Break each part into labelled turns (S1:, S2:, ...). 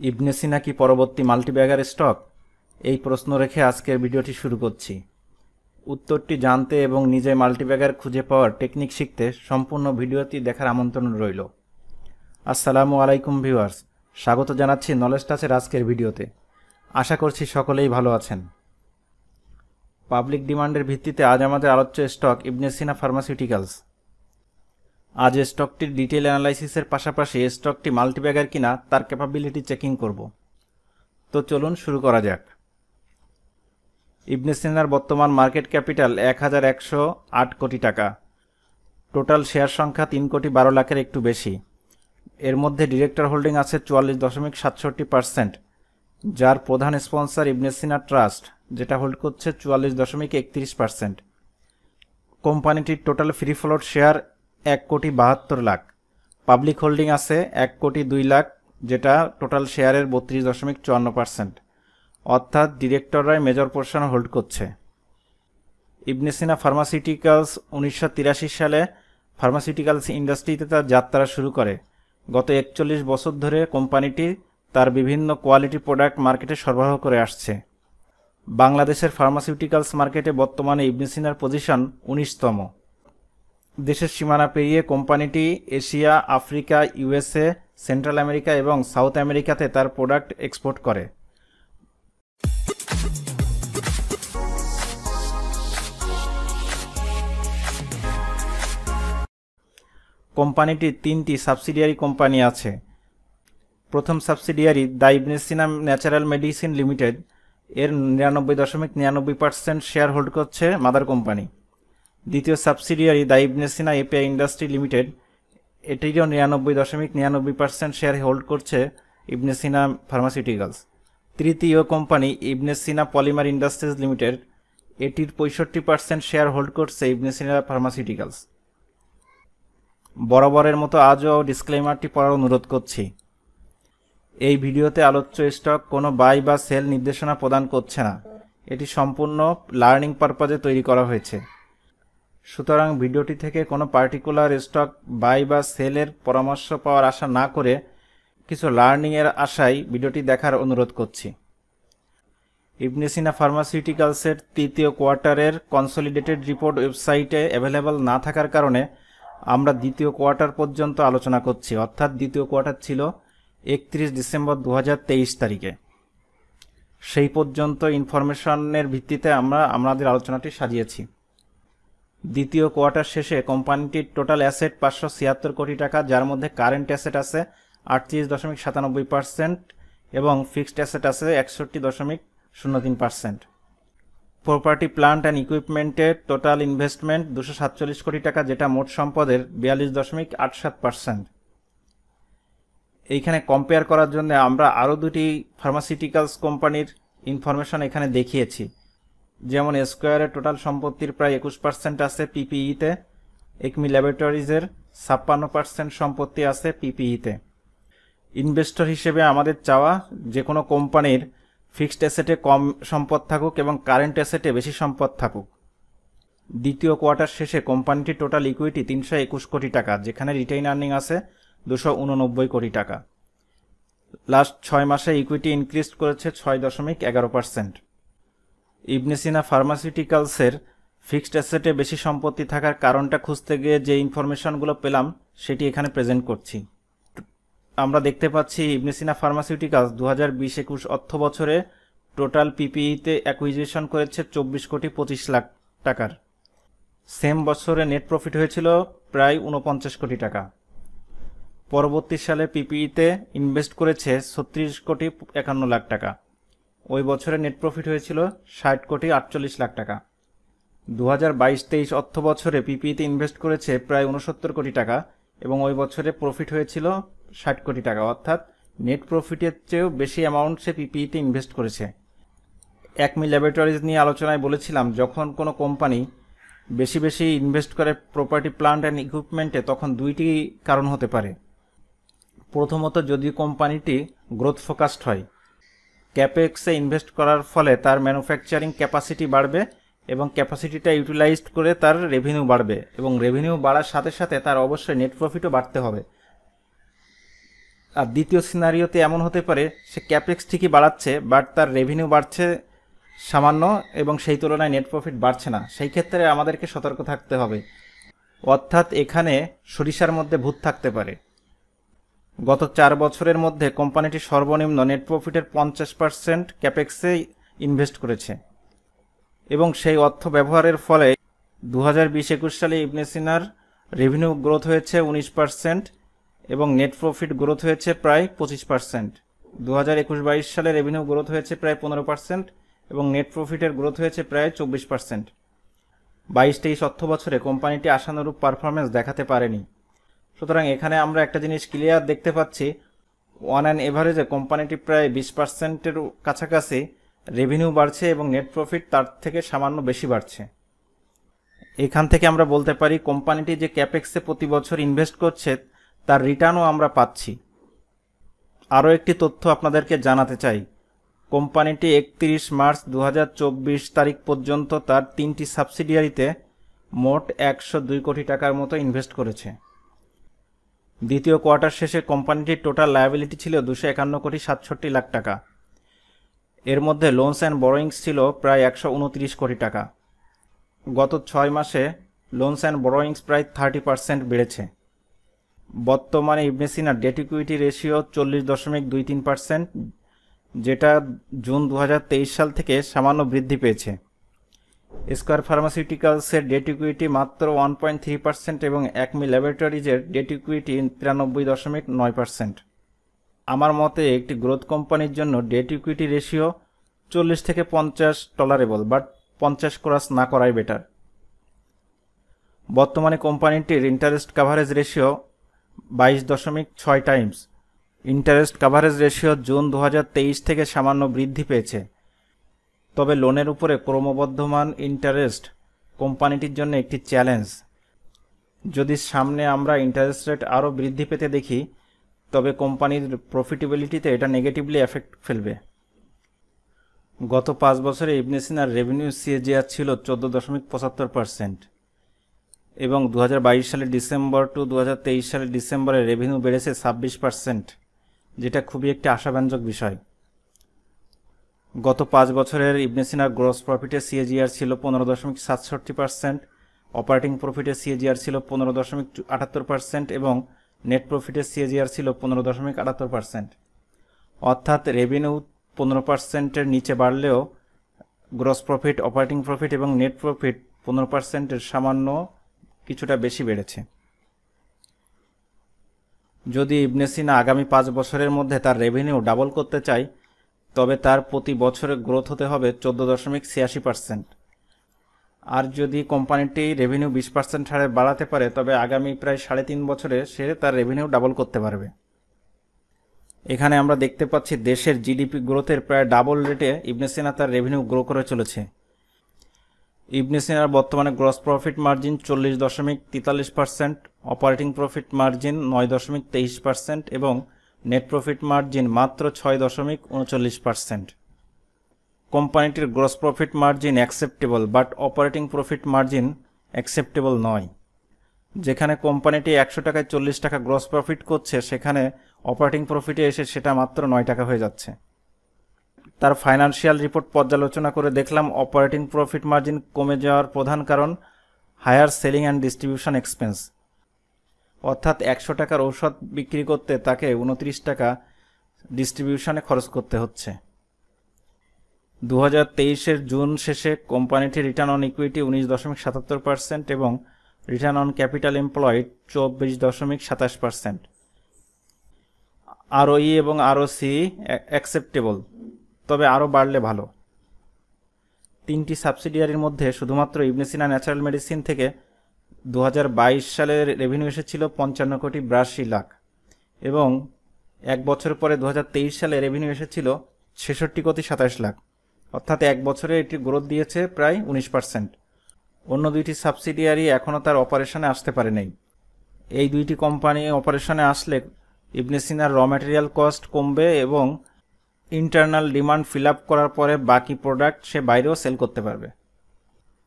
S1: ইবনে সিনা কি পরবর্তী multibagger stock? এই প্রশ্ন রেখে আজকের ভিডিওটি শুরু করছি। উত্তরটি জানতে এবং নিজে মাল্টিব্যাগার খুঁজে পাওয়ার টেকনিক শিখতে সম্পূর্ণ ভিডিওটি দেখার আমন্ত্রণ রইল। আসসালামু আলাইকুম ভিউয়ার্স, স্বাগত জানাচ্ছি নলেজ টাচের আজকের ভিডিওতে। আশা করছি সকলেই ভালো আছেন। পাবলিক ডিমান্ডের ভিত্তিতে আজ আমাদের আলোচ্য স্টক ইবনে সিনা ফার্মাসিউটিক্যালস। আজ স্টকটির ডিটেইল অ্যানালাইসিসের পাশাপাশি স্টকটি মাল্টিব্যাগার কিনা তার ক্যাপাবিলিটি চেকিং করব। তো চলুন শুরু করা যাক। ইবনে সিনার বর্তমান মার্কেট ক্যাপিটাল 1108 কোটি টাকা। টোটাল শেয়ার সংখ্যা 3,12,00,000-এর একটু বেশি। এর মধ্যে ডিরেক্টর হোল্ডিং আছে 44.67%, যার প্রধান স্পন্সর ইবনে সিনা ট্রাস্ট, যেটা হোল্ড করছে 44.31%। কোম্পানিটির total free float share 1,72,00,000। Public holding আছে 1,02,00,000, যেটা টোটাল শেয়ারের 32.54%, অর্থাৎ ডিরেক্টররাই মেজর পোর্শন হোল্ড করছে। ইবনে সিনা ফার্মাসিউটিক্যালস 1983 সালে ফার্মাসিউটিক্যালস ইন্ডাস্ট্রিতে তার যাত্রা শুরু করে। গত 41 বছর ধরে কোম্পানিটি তার বিভিন্ন কোয়ালিটি প্রোডাক্ট মার্কেটে সরবরাহ করে আসছে। বাংলাদেশের ফার্মাসিউটিক্যালস মার্কেটে বর্তমানে ইবনে সিনার পজিশন 19তম। দেশের সীমানা পেরিয়ে কোম্পানিটি Asia, Africa, USA, central America এবং সাউথ আমেরিকাতে তার প্রোডাক্ট এক্সপোর্ট করে। কোম্পানিটির 3টি সাবসিডিয়ারি কোম্পানি আছে। প্রথম subsidiary the Ibne Sina natural medicine limited, এর 99.99% শেয়ার হোল্ড করছে মাদার কোম্পানি। দ্বিতীয় subsidiary the Ibne Sina API industry limited, এটিরও 99.99% শেয়ার হোল্ড করছে ইবনে সিনা ফার্মাসিউটিক্যালস। তৃতীয় company Ibne Sina polymer industries limited, এটির 65% শেয়ার হোল্ড করছে ইবনে সিনা ফার্মাসিউটিক্যালস। বরাবরের মতো আজও ডিসক্লেইমারটি পড়ার অনুরোধ করছি। এই ভিডিওতে আলোচ্য স্টক কোনো বাই বা সেল নির্দেশনা প্রদান করছে না, এটি সম্পূর্ণ লার্নিং পারপাজে তৈরি করা হয়েছে। সুতরাং ভিডিওটি থেকে কোনো পার্টিকুলার স্টক বাই বা সেলের পরামর্শ পাওয়ার আশা না করে কিছু লার্নিংয়ের আশায় ভিডিওটি দেখার অনুরোধ করছি। ইবনে সিনা ফার্মাসিউটিক্যালসের তৃতীয় কোয়ার্টারের কনসলিডেটেড রিপোর্ট ওয়েবসাইটে অ্যাভেলেবল না থাকার কারণে আমরা দ্বিতীয় কোয়ার্টার পর্যন্ত আলোচনা করছি, অর্থাৎ দ্বিতীয় কোয়ার্টার ছিল 31 ডিসেম্বর 2023 তারিখে। সেই পর্যন্ত ইনফরমেশনের ভিত্তিতে আমরা আমাদের আলোচনাটি সাজিয়েছি। দ্বিতীয় কোয়ার্টার শেষে কোম্পানিটির টোটাল অ্যাসেট 576 কোটি টাকা, যার মধ্যে কারেন্ট অ্যাসেট আছে 38.97% এবং ফিক্সড অ্যাসেট আছে 61.03%। প্রপার্টি, প্লান্ট অ্যান্ড ইকুইপমেন্টের টোটাল ইনভেস্টমেন্ট 247 কোটি টাকা, যেটা মোট সম্পদের 42.87%। এইখানে কম্পেয়ার করার জন্য আমরা আরও দুটি ফার্মাসিউটিক্যালস কোম্পানির ইনফরমেশন এখানে দেখিয়েছি। যেমন স্কোয়ারের টোটাল সম্পত্তির প্রায় 21% আছে পিপিইতে, একমি ল্যাবরেটরিজের 56% সম্পত্তি আছে পিপিইতে। ইনভেস্টর হিসেবে আমাদের চাওয়া যে কোনো কোম্পানির ফিক্সড অ্যাসেটে কম সম্পদ থাকুক এবং কারেন্ট অ্যাসেটে বেশি সম্পদ থাকুক। দ্বিতীয় কোয়ার্টার শেষে কোম্পানিটির টোটাল ইকুইটি 321 কোটি টাকা, যেখানে রিটেইন আর্নিং আছে 289 কোটি টাকা। লাস্ট 6 মাসে ইকুইটি ইনক্রিজ করেছে 6.11%। ইবনে সিনা ফার্মাসিউটিক্যালসের ফিক্সড অ্যাসেটে বেশি সম্পত্তি থাকার কারণটা খুঁজতে গিয়ে যে ইনফরমেশনগুলো পেলাম সেটি এখানে প্রেজেন্ট করছি। আমরা দেখতে পাচ্ছি ইবনে সিনা ফার্মাসিউটিক্যালস 2020-21 অর্থ বছরে টোটাল পিপিইতে অ্যাকুইজিশন করেছে 24,25,00,000 টাকার। সেম বছরে নেট প্রফিট হয়েছিল প্রায় 49 কোটি টাকা। পরবর্তী সালে পিপিইতে ইনভেস্ট করেছে 36,51,00,000 টাকা। ওই বছরে নেট প্রফিট হয়েছিল 60,48,00,000 টাকা। 2022-23 অর্থ বছরে পিপিইতে ইনভেস্ট করেছে প্রায় 69 কোটি টাকা এবং ওই বছরে প্রফিট হয়েছিল 60 কোটি টাকা, অর্থাৎ নেট প্রফিটের চেয়েও বেশি অ্যামাউন্ট সে পিপিইতে ইনভেস্ট করেছে। একমি ল্যাবরেটরিজ নিয়ে আলোচনায় বলেছিলাম, যখন কোনো কোম্পানি বেশি বেশি ইনভেস্ট করে প্রপার্টি, প্লান্ট অ্যান্ড ইকুইপমেন্টে, তখন দুইটি কারণ হতে পারে। প্রথমত, যদি কোম্পানিটি গ্রোথ ফোকাসড হয়, ক্যাপেক্সে ইনভেস্ট করার ফলে তার ম্যানুফ্যাকচারিং ক্যাপাসিটি বাড়বে এবং ক্যাপাসিটিটা ইউটিলাইজড করে তার রেভিনিউ বাড়বে এবং রেভিনিউ বাড়ার সাথে সাথে তার অবশ্যই নেট প্রফিটও বাড়তে হবে। আর দ্বিতীয় সিনারিওতে এমন হতে পারে সে ক্যাপেক্স ঠিকই বাড়াচ্ছে, বাট তার রেভিনিউ বাড়ছে সামান্য এবং সেই তুলনায় নেট প্রফিট বাড়ছে না। সেই ক্ষেত্রে আমাদেরকে সতর্ক থাকতে হবে, অর্থাৎ এখানে সরিষার মধ্যে ভূত থাকতে পারে। গত 4 বছরের মধ্যে কোম্পানিটি সর্বনিম্ন নেট প্রফিটের 50% ক্যাপেক্সে ইনভেস্ট করেছে এবং সেই অর্থ ব্যবহারের ফলে 2020-21 সালে ইবনে সিনার রেভিনিউ গ্রোথ হয়েছে 19% এবং নেট প্রফিট গ্রোথ হয়েছে প্রায় 25%। 2021-22 সালে রেভিনিউ গ্রোথ হয়েছে প্রায় 15% এবং নেট প্রফিটের গ্রোথ হয়েছে প্রায় 24%। 22-23 অর্থ বছরে কোম্পানিটি আশানুরূপ পারফরমেন্স দেখাতে পারেনি। সুতরাং এখানে আমরা একটা জিনিস ক্লিয়ার দেখতে পাচ্ছি, অন অ্যান এভারেজে কোম্পানিটি প্রায় 20%-এর কাছাকাছি রেভিনিউ বাড়ছে এবং নেট প্রফিট তার থেকে সামান্য বেশি বাড়ছে। এখান থেকে আমরা বলতে পারি কোম্পানিটি যে ক্যাপেক্সে প্রতি বছর ইনভেস্ট করছে তার রিটার্নও আমরা পাচ্ছি। আরও একটি তথ্য আপনাদেরকে জানাতে চাই, কোম্পানিটি 31 মার্চ 2024 তারিখ পর্যন্ত তার 3টি সাবসিডিয়ারিতে মোট 102 কোটি টাকার মতো ইনভেস্ট করেছে। দ্বিতীয় কোয়ার্টার শেষে কোম্পানিটির টোটাল লায়াবিলিটি ছিল 251 কোটি 67 লাখ টাকা। এর মধ্যে লোনস অ্যান্ড বরোয়িংস ছিল প্রায় 129 কোটি টাকা। গত 6 মাসে লোনস অ্যান্ড বরোয়িংস প্রায় 30% বেড়েছে। বর্তমানে ইবনে সিনার ডেট ইকুইটি রেশিও 40.23%, যেটা জুন 2023 সাল থেকে সামান্য বৃদ্ধি পেয়েছে। স্কয়ার ফার্মাসিউটিক্যালসের ডেট ইকুইটি মাত্র 1.3% এবং অ্যাকমি ল্যাবরেটরিজের ডেট ইকুইটি 93.9%। আমার মতে একটি গ্রোথ কোম্পানির জন্য ডেট ইকুইটি রেশিও 40 থেকে 50 টলারেবল, বাট 50 ক্রস না করাই বেটার। বর্তমানে কোম্পানিটির interest coverage ratio 22.6 Times. Interest coverage ratio June 2023 থেকে সামান্য বৃদ্ধি পেয়েছে, তবে লোনের উপরে ক্রমবর্ধমান ইন্টারেস্ট কোম্পানিটির জন্য একটি চ্যালেঞ্জ। যদি সামনে আমরা ইন্টারেস্ট রেট আরও বৃদ্ধি পেতে দেখি তবে কোম্পানির প্রফিটেবিলিটিতে এটা নেগেটিভলি এফেক্ট ফেলবে। গত 5 বছরে ইবনে সিনার রেভিনিউ সিএজিআর ছিল 14.75% এবং 2022 সালের ডিসেম্বর টু 2023 সালের ডিসেম্বরে রেভিনিউ বেড়েছে 26%, যেটা খুবই একটি আশাব্যঞ্জক বিষয়। গত 5 বছরের ইবনে সিনার গ্রস প্রফিটের সিএজিআর ছিল 15.67%, অপারেটিং প্রফিটের সিএজিআর ছিল 15.78% এবং নেট প্রফিটের সিএজিআর ছিল 15.78%। অর্থাৎ রেভিনিউ 15%-এর নিচে বাড়লেও গ্রস প্রফিট, অপারেটিং প্রফিট এবং নেট প্রফিট 15%-এর সামান্য কিছুটা বেশি বেড়েছে। যদি ইবনে সিনা আগামী 5 বছরের মধ্যে তার রেভিনিউ ডাবল করতে চায় তবে তার প্রতি বছরে গ্রোথ হতে হবে 14.86%। আর যদি কোম্পানিটি রেভিনিউ 20% হারে বাড়াতে পারে তবে আগামী প্রায় 3.5 বছরে সে তার রেভিনিউ ডাবল করতে পারবে। এখানে আমরা দেখতে পাচ্ছি দেশের জিডিপি গ্রোথের প্রায় ডাবল রেটে ইবনে সিনা তার রেভিনিউ গ্রো করে চলেছে। ইবনে সিনার বর্তমানে gross profit margin 40.43%, operating profit margin 9.23% এবং নেট প্রফিট মার্জিন মাত্র 6.39%। কোম্পানিটির gross profit margin acceptable, but operating profit margin acceptable নয়। যেখানে কোম্পানিটি 100 টাকায় 40 টাকা গ্রস প্রফিট করছে সেখানে অপারেটিং প্রফিটে এসে সেটা মাত্র 9 টাকা হয়ে যাচ্ছে। তার ফাইন্যান্সিয়াল রিপোর্ট পর্যালোচনা করে দেখলাম অপারেটিং প্রফিট মার্জিন কমে যাওয়ার প্রধান কারণ higher selling and distribution expense, অর্থাৎ 100 টাকার ঔষধ বিক্রি করতে তাকে 29 টাকা ডিস্ট্রিবিউশনে খরচ করতে হচ্ছে। 2023-এর জুন শেষে কোম্পানিটির রিটার্ন অন ইকুইটি 19.77% এবং রিটার্ন অন ক্যাপিটাল এমপ্লয়েড 24.27%। আরওই এবং আরওসি অ্যাকসেপ্টেবল, তবে আরও বাড়লে ভালো। 3টি সাবসিডিয়ারির মধ্যে শুধুমাত্র ইবনে সিনা ন্যাচারাল মেডিসিন থেকে 2022 সালের রেভিনিউ এসেছিল 55.82 লাখ এবং 1 বছর পরে 2023 সালে রেভিনিউ এসেছিল 66.27 লাখ, অর্থাৎ 1 বছরে এটি গ্রোথ দিয়েছে প্রায় 19%। অন্য 2টি সাবসিডিয়ারি এখনও তার অপারেশনে আসতে পারে নাই। এই 2টি কোম্পানি অপারেশনে আসলে ইবনে সিনার র ম্যাটেরিয়াল কস্ট কমবে এবং ইন্টারনাল ডিমান্ড ফিল আপ করার পরে বাকি প্রোডাক্ট সে বাইরেও সেল করতে পারবে।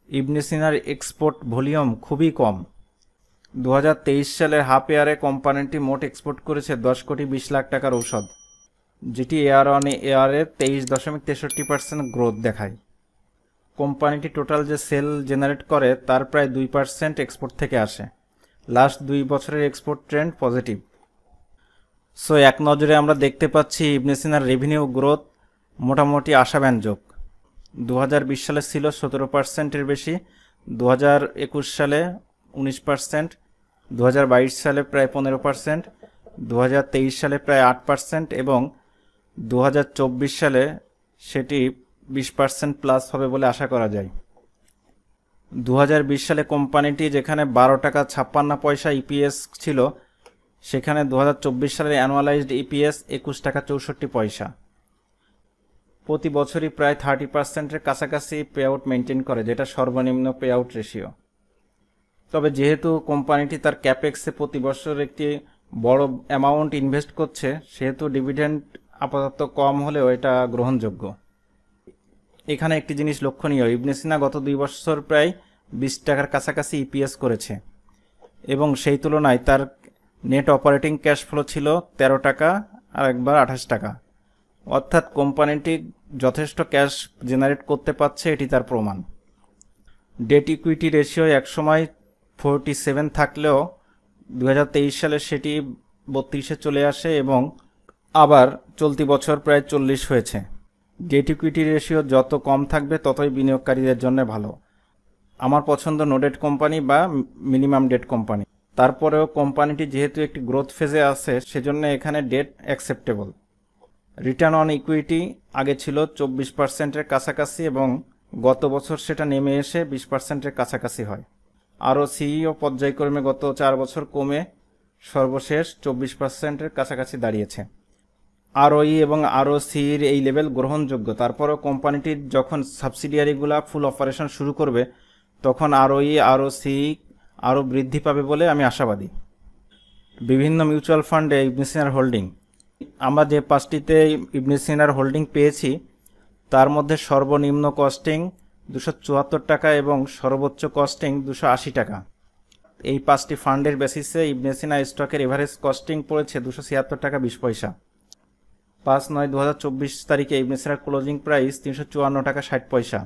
S1: ইবনে সিনার এক্সপোর্ট ভলিউম খুবই কম, 2023 সালের হাফ ইয়ারে কোম্পানিটি মোট এক্সপোর্ট করেছে 10 কোটি 20 লাখ টাকার ঔষধ, যেটি ইয়ার অন ইয়ারে 23.63% গ্রোথ দেখায়। কোম্পানিটি টোটাল যে সেল জেনারেট করে তার প্রায় 2% এক্সপোর্ট থেকে আসে। লাস্ট 2 বছরের এক্সপোর্ট ট্রেন্ড পজিটিভ। সো এক নজরে আমরা দেখতে পাচ্ছি ইবনে সিনার রেভিনিউ গ্রোথ মোটামুটি আশাব্যঞ্জক। 2020 সালে ছিল 17%-এর বেশি, 2021 সালে 19%, 2022 সালে প্রায় 15%, 2023 সালে প্রায় 8% এবং 2024 সালে সেটি 20% প্লাস হবে বলে আশা করা যায়। 2020 সালে কোম্পানিটি যেখানে 12 টাকা 56 পয়সা ইপিএস ছিল, সেখানে 2024 সালের অ্যানুয়ালাইজড ইপিএস 21 টাকা 64 পয়সা। প্রতি বছরই প্রায় 30%-এর কাছাকাছি পে আউট মেনটেন করে, যেটা সর্বনিম্ন পে আউট রেশিও। তবে যেহেতু কোম্পানিটি তার ক্যাপেক্সে প্রতি বছর একটি বড় অ্যামাউন্ট ইনভেস্ট করছে, সেহেতু ডিভিডেন্ড আপাতত কম হলেও এটা গ্রহণযোগ্য। এখানে একটি জিনিস লক্ষণীয়, ইবনে সিনা গত 2 বছর প্রায় 20 টাকার কাছাকাছি ইপিএস করেছে এবং সেই তুলনায় তার নেট অপারেটিং ক্যাশ ফ্লো ছিল 13 টাকা আর একবার 28 টাকা। অর্থাৎ কোম্পানিটি যথেষ্ট ক্যাশ জেনারেট করতে পারছে, এটি তার প্রমাণ। ডেট ইকুইটি রেশিও একসময় 47 থাকলেও 2023 সালে সেটি 32-এ চলে আসে এবং আবার চলতি বছর প্রায় 40 হয়েছে। ডেট ইকুইটি রেশিও যত কম থাকবে ততই বিনিয়োগকারীদের জন্য ভালো। আমার পছন্দ নো ডেট কোম্পানি বা মিনিমাম ডেট কোম্পানি। তারপরেও কোম্পানিটি যেহেতু একটি গ্রোথ ফেজে আছে, সেজন্য এখানে debt acceptable. Return on equity আগে ছিল 24%-এর কাছাকাছি এবং গত বছর সেটা নেমে এসে 20%-এর কাছাকাছি হয়। আরও সিইও পর্যায়ক্রমে গত 4 বছর কমে সর্বশেষ 24%-এর কাছাকাছি দাঁড়িয়েছে। আরওই এবং আরওসির এই লেভেল গ্রহণযোগ্য। তারপরও কোম্পানিটির যখন সাবসিডিয়ারিগুলো ফুল অপারেশন শুরু করবে, তখন আরওই আরওসি আরও বৃদ্ধি পাবে বলে আমি আশাবাদী। বিভিন্ন মিউচুয়াল ফান্ডে ইবনে সিনার হোল্ডিং, আমরা যে 5টিতে ইবনে সিনার হোল্ডিং পেয়েছি তার মধ্যে সর্বনিম্ন কস্টিং 274 টাকা এবং সর্বোচ্চ কস্টিং 280 টাকা। এই 5টি ফান্ডের বেসিসে ইবনে সিনা স্টকের এভারেজ কস্টিং পড়েছে 276 টাকা 20 পয়সা। 5/9/2024 তারিখে ইবনে সিনার ক্লোজিং প্রাইস 354 টাকা 60 পয়সা।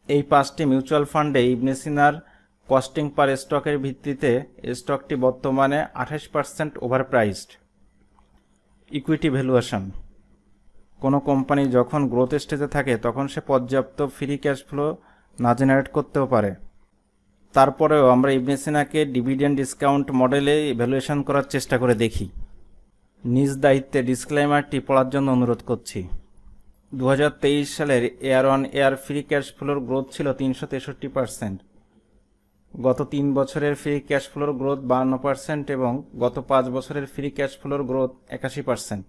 S1: এই 5টি মিউচুয়াল ফান্ডে ইবনে সিনার কস্টিং পার স্টকের ভিত্তিতে স্টকটি বর্তমানে 28% ওভার প্রাইসড। ইকুইটি ভ্যালুয়েশন, কোনো কোম্পানি যখন গ্রোথ স্টেজে থাকে তখন সে পর্যাপ্ত ফ্রি ক্যাশ ফ্লো না জেনারেট করতেও পারে। তারপরেও আমরা ইবনে সিনাকে ডিভিডেন্ড ডিসকাউন্ট মডেলে ভ্যালুয়েশন করার চেষ্টা করে দেখি। নিজ দায়িত্বে ডিসক্লেমারটি পড়ার জন্য অনুরোধ করছি। 2023 সালের air on air free cash floor growth ছিল 363%। গত 3 বছরের ফ্রি ক্যাশ ফ্লোর গ্রোথ 52% এবং গত 5 বছরের ফ্রি ক্যাশ ফ্লোর গ্রোথ 81%।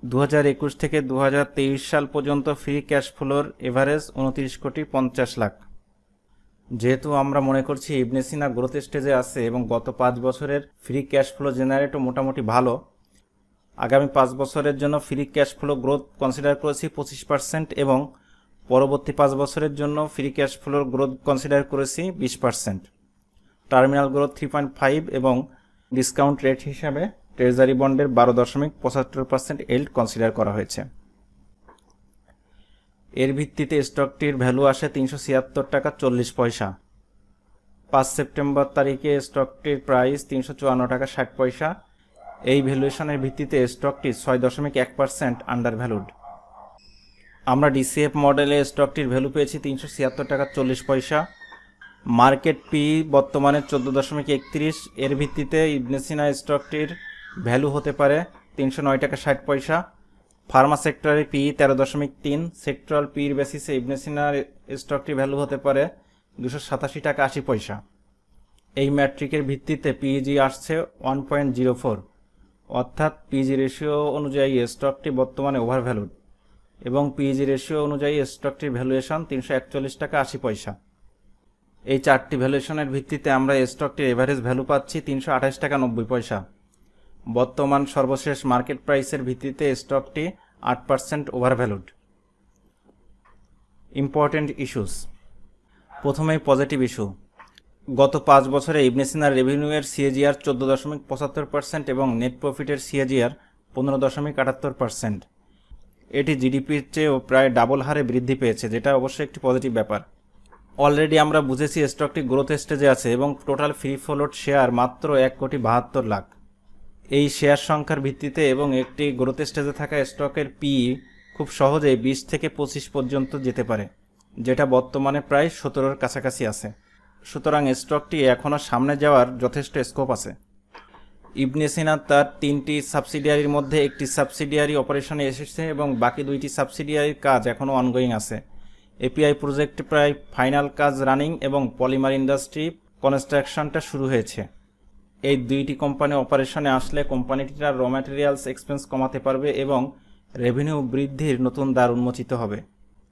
S1: 2021 থেকে 2023 সাল পর্যন্ত ফ্রি ক্যাশ ফ্লোর এভারেজ 29 কোটি 50 লাখ। যেহেতু আমরা মনে করছি ইবনে সিনা গ্রোথ স্টেজে আছে এবং গত 5 বছরের ফ্রি ক্যাশ ফ্লো জেনারেটও মোটামুটি ভালো, আগামী 5 বছরের জন্য free cash flow growth consider করেছি 25% এবং পরবর্তী 5 বছরের জন্য free cash floor growth consider করেছি 20%। টার্মিনাল গ্রোথ 3.5 এবং ডিসকাউন্ট রেট হিসাবে ট্রেজারি বন্ডের 12.75% এল্ড কনসিডার করা হয়েছে। এর ভিত্তিতে স্টকটির ভ্যালু আসে 376 টাকা 40 পয়সা। 5 সেপ্টেম্বর তারিখে স্টকটির প্রাইস 354 টাকা 60 পয়সা। এই ভ্যালুয়েশনের ভিত্তিতে স্টকটি 6.1% আন্ডার ভ্যালুড। আমরা ডিসিএফ মডেলে স্টকটির ভ্যালু পেয়েছি 376 টাকা 40 পয়সা। মার্কেট পি বর্তমানে 14.31। এর ভিত্তিতে ইবনে সিনা স্টকটির ভ্যালু হতে পারে 309 টাকা 60 পয়সা। ফার্মা সেক্টরের পি 13.3। সেক্টরাল পির বেসিসে ইবনে সিনার স্টকটির ভ্যালু হতে পারে 287 টাকা 80 পয়সা। এই ম্যাট্রিকের ভিত্তিতে পিজি আসছে 1.04, অর্থাৎ পিজি রেশিও অনুযায়ী স্টকটি বর্তমানে ওভার ভ্যালুড এবং পিজি রেশিও অনুযায়ী স্টকটির ভ্যালুয়েশন 341 টাকা 80 পয়সা। এই 4টি ভ্যালুয়েশনের ভিত্তিতে আমরা স্টকটির এভারেজ ভ্যালু পাচ্ছি 328 টাকা 90 পয়সা। বর্তমান সর্বশেষ মার্কেট প্রাইসের ভিত্তিতে স্টকটি 8% ওভার ভ্যালুড। ইম্পর্টেন্ট ইস্যুস, প্রথমেই পজিটিভ ইস্যু। গত 5 বছরে ইবনে সিনার রেভিনিউয়ের সিএজিআর 14.75% এবং নেট প্রফিটের সিএজিআর 15.78%। এটি জিডিপির চেয়েও প্রায় ডাবল হারে বৃদ্ধি পেয়েছে, যেটা অবশ্যই একটি পজিটিভ ব্যাপার। অলরেডি আমরা বুঝেছি স্টকটি গ্রোথ স্টেজে আছে এবং টোটাল ফ্রি ফ্লোট শেয়ার মাত্র 1,72,00,000। এই শেয়ার সংখ্যার ভিত্তিতে এবং একটি গ্রোথ স্টেজে থাকা স্টকের পিই খুব সহজেই 20 থেকে 25 পর্যন্ত যেতে পারে, যেটা বর্তমানে প্রায় 17-র কাছাকাছি আছে। সুতরাং স্টকটি এখনও সামনে যাওয়ার যথেষ্ট স্কোপ আছে। ইবনে সিনা তার 3টি সাবসিডিয়ারির মধ্যে একটি সাবসিডিয়ারি অপারেশনে এসেছে এবং বাকি 2টি সাবসিডিয়ারির কাজ এখনও অনগোয়িং আছে। এপিআই প্রজেক্ট প্রায় ফাইনাল কাজ রানিং এবং পলিমার ইন্ডাস্ট্রি কনস্ট্রাকশনটা শুরু হয়েছে। এই 2টি কোম্পানি অপারেশনে আসলে কোম্পানিটির র ম্যাটেরিয়ালস এক্সপেন্স কমাতে পারবে এবং রেভিনিউ বৃদ্ধির নতুন দ্বার উন্মোচিত হবে।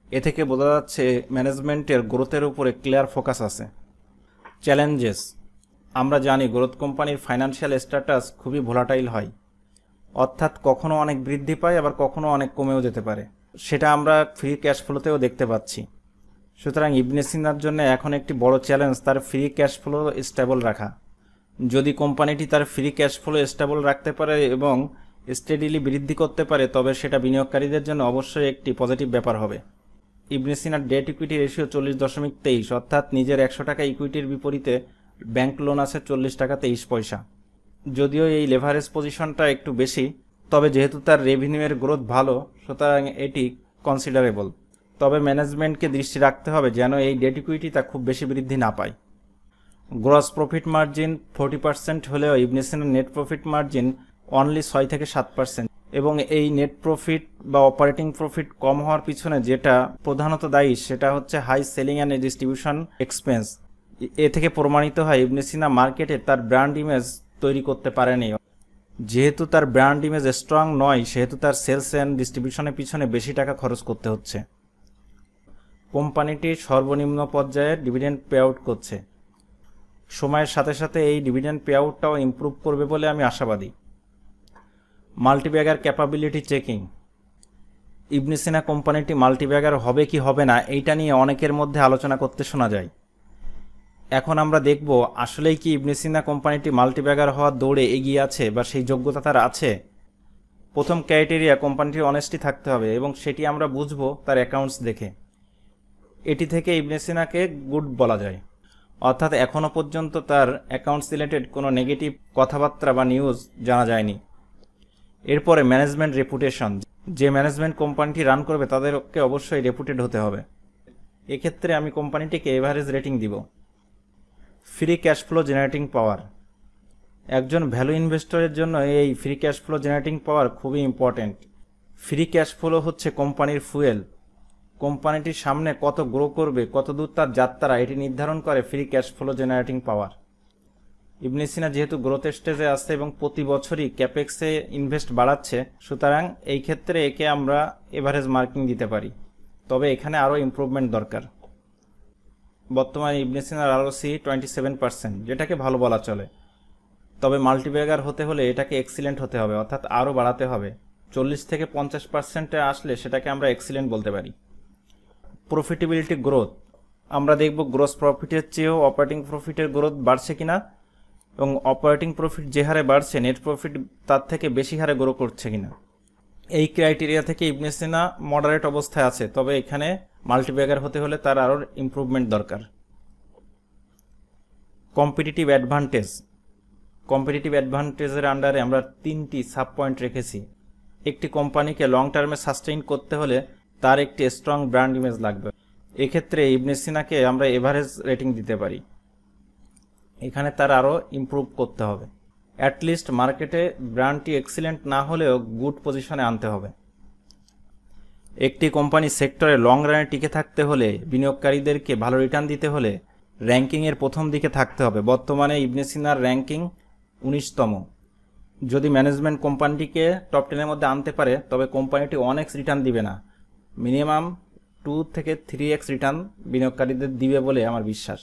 S1: এ থেকে বোঝা যাচ্ছে ম্যানেজমেন্টের গ্রোথের উপরে ক্লিয়ার ফোকাস আছে। চ্যালেঞ্জেস: আমরা জানি গ্রোথ কোম্পানির ফাইন্যান্সিয়াল স্ট্যাটাস খুবই ভোলাটাইল হয়, অর্থাৎ কখনো অনেক বৃদ্ধি পায় আবার কখনো অনেক কমেও যেতে পারে। সেটা আমরা ফ্রি ক্যাশ ফ্লোতেও দেখতে পাচ্ছি। সুতরাং ইবনে সিনার জন্য এখন একটি বড় চ্যালেঞ্জ তার ফ্রি ক্যাশ ফ্লো স্টেবল রাখা। যদি কোম্পানিটি তার ফ্রি ক্যাশ ফ্লো স্টেবল রাখতে পারে এবং স্টেডিলি বৃদ্ধি করতে পারে, তবে সেটা বিনিয়োগকারীদের জন্য অবশ্যই একটি পজিটিভ ব্যাপার হবে। ইবনে সিনার ডেট ইকুইটি রেশিও 40.23, অর্থাৎ নিজের 100 টাকা ইকুইটির বিপরীতে ব্যাংক লোন আছে 40 টাকা 23 পয়সা। যদিও এই লেভারেজ পজিশনটা একটু বেশি, তবে যেহেতু তার রেভিনিউয়ের গ্রোথ ভালো, সুতরাং এটি কনসিডারেবল। তবে ম্যানেজমেন্টকে দৃষ্টি রাখতে হবে যেন এই ডেট ইকুইটিটা খুব বেশি বৃদ্ধি না পায়। গ্রস প্রফিট মার্জিন 40% হলেও ইবনে সিনার নেট প্রফিট মার্জিন অনলি 6 থেকে 7%। এবং এই নেট প্রফিট বা অপারেটিং প্রফিট কম হওয়ার পিছনে যেটা প্রধানত দায়ী সেটা হচ্ছে high selling and distribution expense. এ থেকে প্রমাণিত হয় ইবনে সিনা মার্কেটে তার ব্র্যান্ড ইমেজ তৈরি করতে পারেনি। যেহেতু তার ব্র্যান্ড ইমেজ স্ট্রং নয়, সেহেতু তার সেলস অ্যান্ড ডিস্ট্রিবিউশনের পিছনে বেশি টাকা খরচ করতে হচ্ছে। কোম্পানিটি সর্বনিম্ন পর্যায়ে ডিভিডেন্ড পে আউট করছে। সময়ের সাথে সাথে এই ডিভিডেন্ড পে আউটটাও ইমপ্রুভ করবে বলে আমি আশাবাদী। মাল্টিব্যাগার ক্যাপাবিলিটি চেকিং: ইবনে সিনা কোম্পানিটি মাল্টিব্যাগার হবে কি হবে না, এইটা নিয়ে অনেকের মধ্যে আলোচনা করতে শোনা যায়। এখন আমরা দেখব আসলেই কি ইবনে সিনা কোম্পানিটি মাল্টিব্যাগার হওয়ার দৌড়ে এগিয়ে আছে বা সেই যোগ্যতা তার আছে। প্রথম ক্রাইটেরিয়া কোম্পানিটির অনেস্টি থাকতে হবে এবং সেটি আমরা বুঝবো তার অ্যাকাউন্টস দেখে। এটি থেকে ইবনে সিনাকে গুড বলা যায়, অর্থাৎ এখনও পর্যন্ত তার অ্যাকাউন্টস রিলেটেড কোনো নেগেটিভ কথাবার্তা বা নিউজ জানা যায়নি। এরপরে ম্যানেজমেন্ট রেপুটেশন: যে ম্যানেজমেন্ট কোম্পানিটি রান করবে তাদেরকে অবশ্যই রেপুটেড হতে হবে। এক্ষেত্রে আমি কোম্পানিটিকে এভারেজ রেটিং দিব। ফ্রি ক্যাশ ফ্লো জেনারেটিং পাওয়ার: একজন ভ্যালু ইনভেস্টরের জন্য এই ফ্রি ক্যাশ ফ্লো জেনারেটিং পাওয়ার খুবই ইম্পর্টেন্ট। ফ্রি ক্যাশ ফ্লো হচ্ছে কোম্পানির ফুয়েল। কোম্পানিটির সামনে কত গ্রো করবে, কত দূর তার যাত্রা, এটি নির্ধারণ করে ফ্রি ক্যাশ ফ্লো জেনারেটিং পাওয়ার। ইবনে সিনা যেহেতু গ্রোথ স্টেজে আসছে এবং প্রতি বছরই ক্যাপেক্সে ইনভেস্ট বাড়াচ্ছে, সুতরাং এই ক্ষেত্রে একে আমরা এভারেজ মার্কিং দিতে পারি। তবে এখানে আরও ইমপ্রুভমেন্ট দরকার। বর্তমানে ইবনে সিনার আরওসি 27%, যেটাকে ভালো বলা চলে। তবে মাল্টিব্যাগার হতে হলে এটাকে এক্সিলেন্ট হতে হবে, অর্থাৎ আরও বাড়াতে হবে। 40 থেকে 50%-এ আসলে সেটাকে আমরা এক্সিলেন্ট বলতে পারি। প্রফিটেবিলিটি গ্রোথ: আমরা দেখব গ্রস প্রফিটের চেয়েও অপারেটিং প্রফিটের গ্রোথ বাড়ছে কিনা এবং অপারেটিং প্রফিট যে হারে বাড়ছে নেট প্রফিট তার থেকে বেশি হারে গ্রো করছে কিনা। এই ক্রাইটেরিয়া থেকে ইবনে সিনা মডারেট অবস্থায় আছে, তবে এখানে মাল্টিব্যাগার হতে হলে তার আরও ইমপ্রুভমেন্ট দরকার। কম্পিটিটিভ অ্যাডভান্টেজ: কম্পিটিটিভ অ্যাডভান্টেজের আন্ডারে আমরা 3টি সাব পয়েন্ট রেখেছি। একটি কোম্পানিকে লং টার্মে সাস্টেইন করতে হলে তার একটি স্ট্রং ব্র্যান্ড ইমেজ লাগবে। এক্ষেত্রে ইবনে সিনাকে আমরা এভারেজ রেটিং দিতে পারি। এখানে তার আরও ইমপ্রুভ করতে হবে। অ্যাটলিস্ট মার্কেটে ব্র্যান্ডটি এক্সিলেন্ট না হলেও গুড পজিশনে আনতে হবে। একটি কোম্পানি সেক্টরে লং রানে টিকে থাকতে হলে, বিনিয়োগকারীদেরকে ভালো রিটার্ন দিতে হলে র্যাঙ্কিংয়ের প্রথম দিকে থাকতে হবে। বর্তমানে ইবনে সিনার র্যাঙ্কিং 19তম। যদি ম্যানেজমেন্ট কোম্পানিটিকে টপ 10-এর মধ্যে আনতে পারে, তবে কোম্পানিটি 1x রিটার্ন দিবে না, মিনিমাম 2 থেকে 3x রিটার্ন বিনিয়োগকারীদের দিবে বলে আমার বিশ্বাস।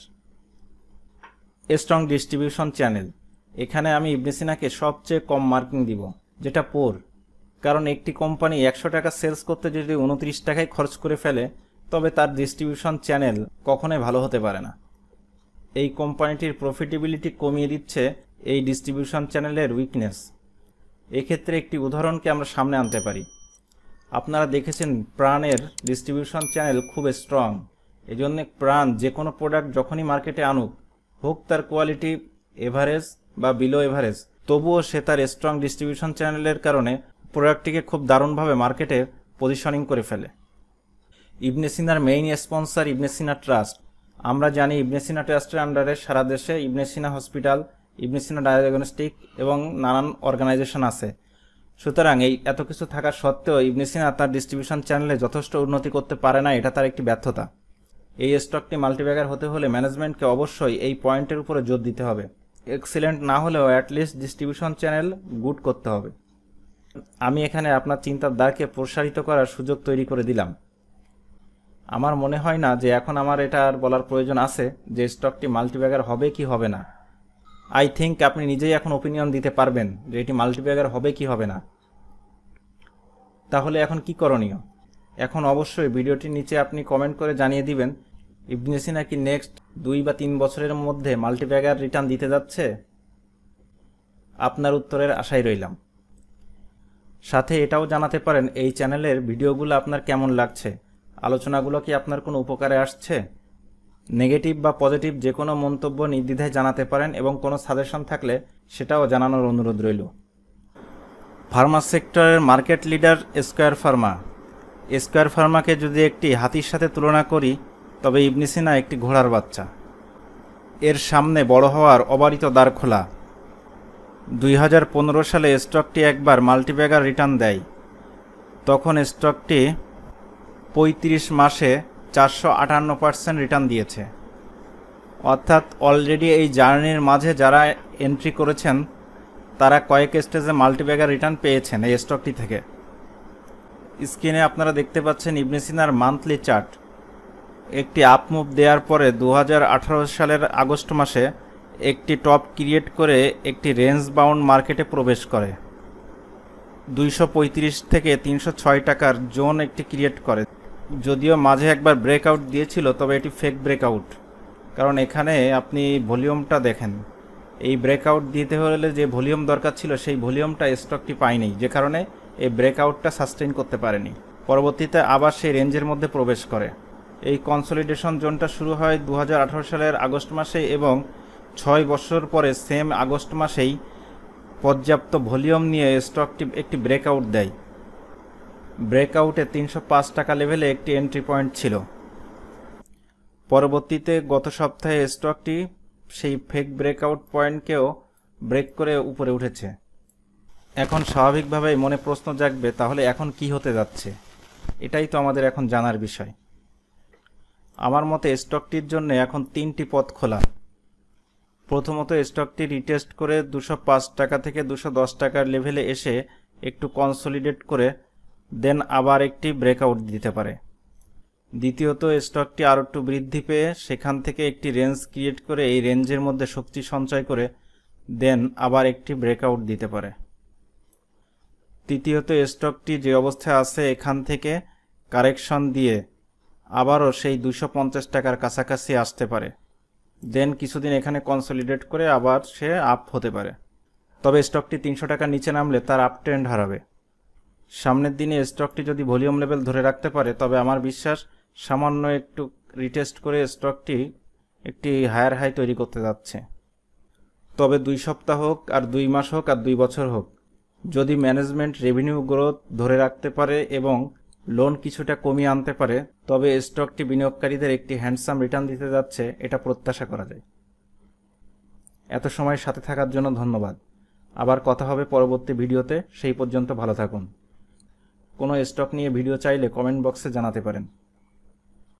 S1: স্ট্রং ডিস্ট্রিবিউশন চ্যানেল: এখানে আমি ইবনে সিনাকে সবচেয়ে কম মার্কিং দিব, যেটা পোর। কারণ একটি কোম্পানি 100 টাকা সেলস করতে যদি 29 টাকায় খরচ করে ফেলে, তবে তার ডিস্ট্রিবিউশন চ্যানেল কখনোই ভালো হতে পারে না। এই কোম্পানিটির প্রফিটেবিলিটি কমিয়ে দিচ্ছে এই ডিস্ট্রিবিউশন চ্যানেলের উইকনেস। এক্ষেত্রে একটি উদাহরণকে আমরা সামনে আনতে পারি। আপনারা দেখেছেন প্রাণের ডিস্ট্রিবিউশন চ্যানেল খুব স্ট্রং, এজন্য প্রাণ যে কোনো প্রোডাক্ট যখনই মার্কেটে আনুক, হোক তার কোয়ালিটি এভারেজ বা বিলো এভারেজ, তবুও সে তার স্ট্রং ডিস্ট্রিবিউশন চ্যানেলের কারণে প্রোডাক্টটিকে খুব দারুণভাবে মার্কেটে পজিশনিং করে ফেলে। ইবনে সিনার মেইন স্পন্সর ইবনে সিনা ট্রাস্ট। আমরা জানি ইবনে সিনা ট্রাস্টের আন্ডারে সারা দেশে ইবনে সিনা হসপিটাল, ইবনে সিনা ডায়াগনস্টিক এবং নানান অর্গানাইজেশন আছে। সুতরাং এই এত কিছু থাকা সত্ত্বেও ইবনে সিনা তার ডিস্ট্রিবিউশন চ্যানেলে যথেষ্ট উন্নতি করতে পারে না, এটা তার একটি ব্যর্থতা। এই স্টকটি মাল্টিব্যাগার হতে হলে ম্যানেজমেন্টকে অবশ্যই এই পয়েন্টের উপরে জোর দিতে হবে। এক্সিলেন্ট না হলেও অ্যাটলিস্ট ডিস্ট্রিবিউশন চ্যানেল গুড করতে হবে। আমি এখানে আপনার চিন্তার দ্বারকে প্রসারিত করার সুযোগ তৈরি করে দিলাম। আমার মনে হয় না যে এখন আমার এটা আর বলার প্রয়োজন আছে যে স্টকটি মাল্টিব্যাগার হবে কি হবে না। আই থিঙ্ক আপনি নিজেই এখন ওপিনিয়ন দিতে পারবেন যে এটি মাল্টিব্যাগার হবে কি হবে না। তাহলে এখন কি করণীয়? এখন অবশ্যই ভিডিওটির নিচে আপনি কমেন্ট করে জানিয়ে দিবেন ইবনে সিনা কি নেক্সট 2 বা 3 বছরের মধ্যে মাল্টিব্যাগার রিটার্ন দিতে যাচ্ছে। আপনার উত্তরের আশায় রইলাম। সাথে এটাও জানাতে পারেন এই চ্যানেলের ভিডিওগুলো আপনার কেমন লাগছে, আলোচনাগুলো কি আপনার কোনো উপকারে আসছে। নেগেটিভ বা পজিটিভ যে কোনো মন্তব্য নির্দ্বিধায় জানাতে পারেন এবং কোনো সাজেশন থাকলে সেটাও জানানোর অনুরোধ রইল। ফার্মা সেক্টরের market leader Square Pharma. Square ফার্মাকে যদি একটি হাতির সাথে তুলনা করি তবে ইবনে সিনা একটি ঘোড়ার বাচ্চা। এর সামনে বড় হওয়ার অবারিত দ্বার খোলা। 2015 সালে স্টকটি একবার মাল্টিব্যাগার রিটার্ন দেয়। তখন স্টকটি 35 মাসে 458% রিটার্ন দিয়েছে। অর্থাৎ অলরেডি এই জার্নির মাঝে যারা এন্ট্রি করেছেন তারা কয়েক স্টেজে মাল্টিব্যাগার রিটার্ন পেয়েছেন এই স্টকটি থেকে। স্ক্রিনে আপনারা দেখতে পাচ্ছেন ইবনে সিনার মান্থলি চার্ট। একটি আপ মুভ দেওয়ার পরে 2018 সালের আগস্ট মাসে একটি টপ ক্রিয়েট করে একটি রেঞ্জ বাউন্ড মার্কেটে প্রবেশ করে। 235 থেকে 306 টাকার জোন একটি ক্রিয়েট করে। যদিও মাঝে একবার ব্রেকআউট দিয়েছিল, তবে এটি ফেক ব্রেকআউট, কারণ এখানে আপনি ভলিউমটা দেখেন। এই ব্রেকআউট দিতে হলে যে ভলিউম দরকার ছিল সেই ভলিউমটা স্টকটি পায়নি, যে কারণে এই ব্রেকআউটটা সাস্টেইন করতে পারেনি। পরবর্তীতে আবার সেই রেঞ্জের মধ্যে প্রবেশ করে। এই কনসলিডেশন জোনটা শুরু হয় 2018 সালের আগস্ট মাসে এবং 6 বছর পরে সেম আগস্ট মাসেই পর্যাপ্ত ভলিউম নিয়ে স্টকটি একটি ব্রেকআউট দেয়। ব্রেকআউটে 305 টাকা লেভেলে একটি এন্ট্রি পয়েন্ট ছিল। পরবর্তীতে গত সপ্তাহে স্টকটি সেই ফেক ব্রেকআউট পয়েন্টকেও ব্রেক করে উপরে উঠেছে। এখন স্বাভাবিকভাবেই মনে প্রশ্ন জাগবে, তাহলে এখন কি হতে যাচ্ছে? এটাই তো আমাদের এখন জানার বিষয়। আমার মতে স্টকটির জন্য এখন 3টি পথ খোলা। প্রথমত স্টকটি রিটেস্ট করে 205 টাকা থেকে 210 টাকার লেভেলে এসে একটু কনসলিডেট করে দেন আবার একটি ব্রেকআউট দিতে পারে। দ্বিতীয়ত স্টকটি আরও একটু বৃদ্ধি পেয়ে সেখান থেকে একটি রেঞ্জ ক্রিয়েট করে এই রেঞ্জের মধ্যে শক্তি সঞ্চয় করে দেন আবার একটি ব্রেকআউট দিতে পারে। তৃতীয়ত স্টকটি যে অবস্থায় আছে এখান থেকে কারেকশন দিয়ে আবারও সেই 250 টাকার কাছাকাছি আসতে পারে, দেন কিছুদিন এখানে কনসলিডেট করে আবার সে আপ হতে পারে। তবে স্টকটি 300 টাকার নিচে নামলে তার আপ ট্রেন্ড হারাবে। সামনের দিনে স্টকটি যদি ভলিউম লেভেল ধরে রাখতে পারে তবে আমার বিশ্বাস সামান্য একটু রিটেস্ট করে স্টকটি একটি হায়ার হাই তৈরি করতে যাচ্ছে। তবে 2 সপ্তাহ হোক আর 2 মাস হোক আর 2 বছর হোক, যদি ম্যানেজমেন্ট রেভিনিউ গ্রোথ ধরে রাখতে পারে এবং লোন কিছুটা কমিয়ে আনতে পারে তবে স্টকটি বিনিয়োগকারীদের একটি হ্যান্ডসাম রিটার্ন দিতে যাচ্ছে, এটা প্রত্যাশা করা যায়। এত সময় সাথে থাকার জন্য ধন্যবাদ। আবার কথা হবে পরবর্তী ভিডিওতে, সেই পর্যন্ত ভালো থাকুন। কোনো স্টক নিয়ে ভিডিও চাইলে কমেন্ট বক্সে জানাতে পারেন।